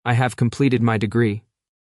I have completed my degree,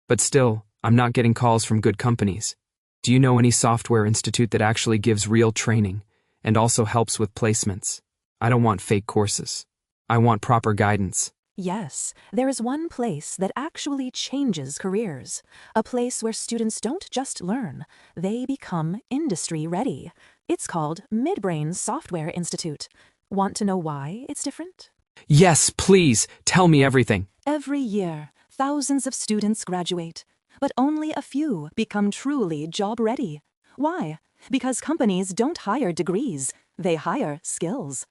but still, I'm not getting calls from good companies. Do you know any software institute that actually gives real training and also helps with placements? I don't want fake courses. I want proper guidance. Yes, there is one place that actually changes careers. A place where students don't just learn, they become industry ready. It's called Midbrain Software Institute. Want to know why it's different? Yes, please, tell me everything. Every year, thousands of students graduate, but only a few become truly job ready. Why? Because companies don't hire degrees, they hire skills.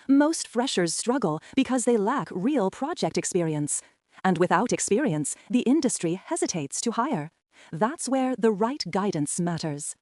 Most freshers struggle because they lack real project experience. And without experience, the industry hesitates to hire. That's where the right guidance matters.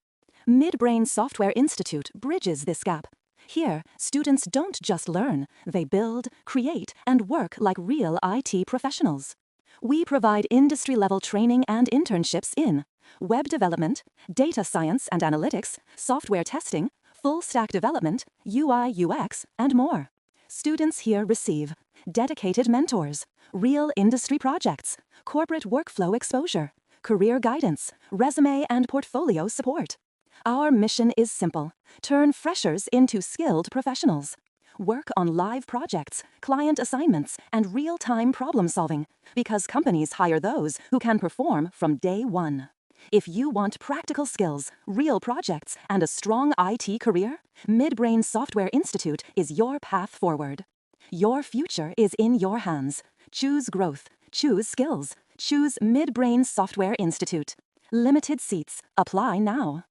Midbrain Software Institute bridges this gap. Here, students don't just learn, they build, create, and work like real IT professionals. We provide industry-level training and internships in web development, data science and analytics, software testing, full-stack development, UI/UX, and more. Students here receive dedicated mentors, real industry projects, corporate workflow exposure, career guidance, resume and portfolio support. Our mission is simple: turn freshers into skilled professionals. Work on live projects, client assignments, and real-time problem-solving, because companies hire those who can perform from day one. If you want practical skills, real projects, and a strong IT career, Midbrain Software Institute is your path forward. Your future is in your hands. Choose growth. Choose skills. Choose Midbrain Software Institute. Limited seats. Apply now.